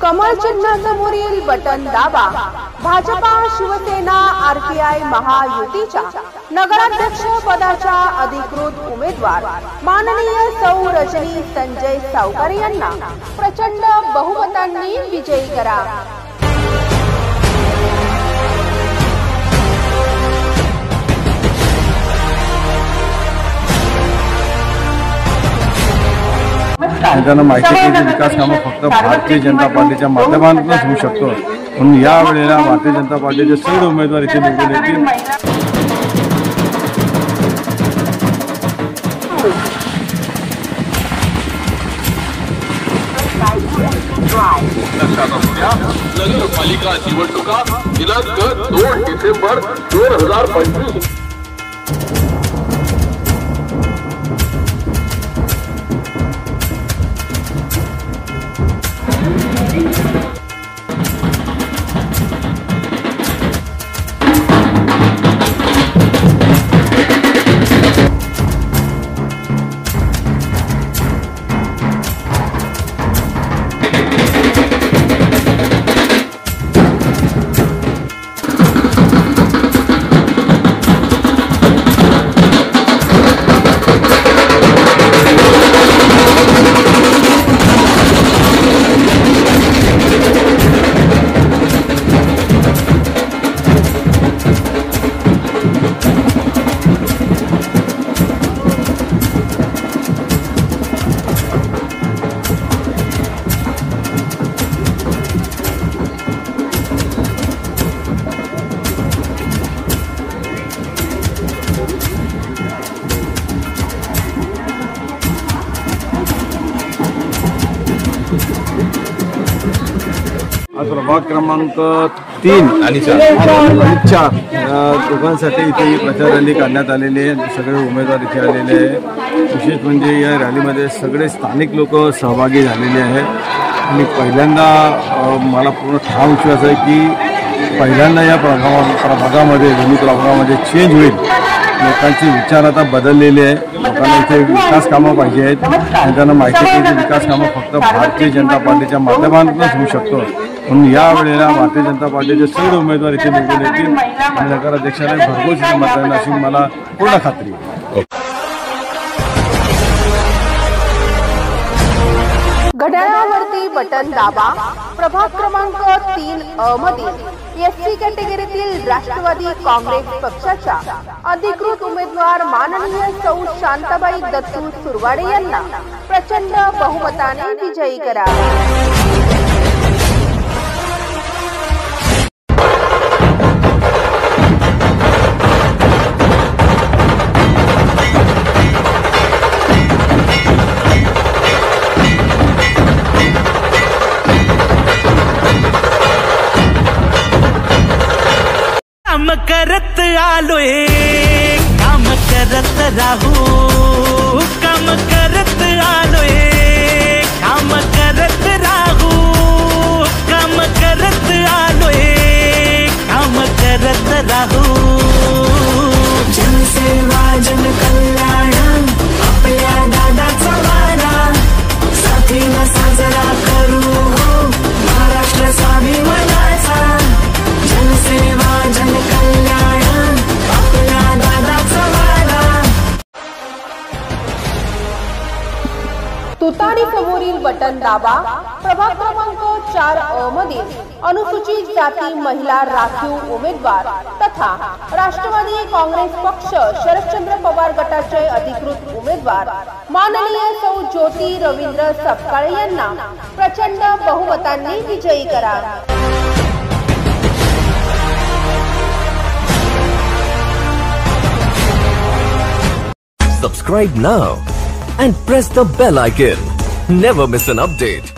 कमळ चिन्हासमोरील बटन दाबा। भाजपा शिवसेना आरपीआय महायुतीच्या नगराध्यक्ष पदाच्या अधिकृत उमेदवार माननीय सौ रजनी संजय सावकार यांना प्रचंड बहुमतांनी विजयी करा। त्यांना माहिती आहे की विकास कामं फक्त भारतीय जनता पार्टीच्या माध्यमातूनच होऊ शकतो, म्हणून या वेळेला भारतीय जनता पार्टीचे सर्व उमेदवार इथे निवडून येतील। नगरपालिका निवडणुका दिनांक 2 डिसेंबर 2025। आज प्रभाग क्रमांक 3 आणि 4 दोघांसाठी इथे प्रचार रॅली काढण्यात आलेली आहे। सगळे उमेदवार इथे आलेले आहे। विशेष म्हणजे या रॅलीमध्ये सगळे स्थानिक लोक सहभागी झालेले आहेत आणि पहिल्यांदा मला पूर्ण ठाम विश्वास आहे की पहिल्यांदा या प्रभागामध्ये दोन्ही प्रभागामध्ये चेंज होईल। लोकांचे विचार आता बदललेले आहे। लोकांना इथे विकास कामं पाहिजे आहेत। त्यांना माहिती आहे की विकास कामं फक्त भारतीय जनता पार्टीच्या माध्यमातूनच होऊ शकतो, म्हणून या वेळेला भारतीय जनता पार्टीचे सर्व उमेदवार इथे निवडून येतील आणि नगराध्यक्षाने भरघोस मतदान अशी मला पूर्ण खात्री आहे। घड्याळावरती बटन दाबा। प्रभाग क्रमांक 3 मधील एससी कॅटेगरीतील राष्ट्रवादी काँग्रेस पक्षाच्या अधिकृत उमेदवार माननीय सौ शांताबाई दत्तू सुरवाडे यांना प्रचंड बहुमताने विजयी करा। काम करत आलोय, काम करत राहू, काम करत आलोय, काम करत राहू, काम करत आलोय, काम करत राहू। जनसेवा जनकल्याण आपल्या दादाचा वारा, साथीनं साजरा करू महाराष्ट्र स्वाभिमानाचा। जनसेवा जनकल्याण आपल्या दादाचा वारा। तुतारी समोरील बटन दाबा। प्रभाग क्रमांक 4 मधील अनुसूचित जाती महिला राखीव उमेदवार तथा राष्ट्रवादी काँग्रेस पक्ष शरदचंद्र पवार गटाचे अधिकृत उमेदवार माननीय सौ ज्योती रवींद्र सपकाळे यांना प्रचंड बहुमतांनी विजयी करा। Subscribe now and press the bell icon. Never miss an update.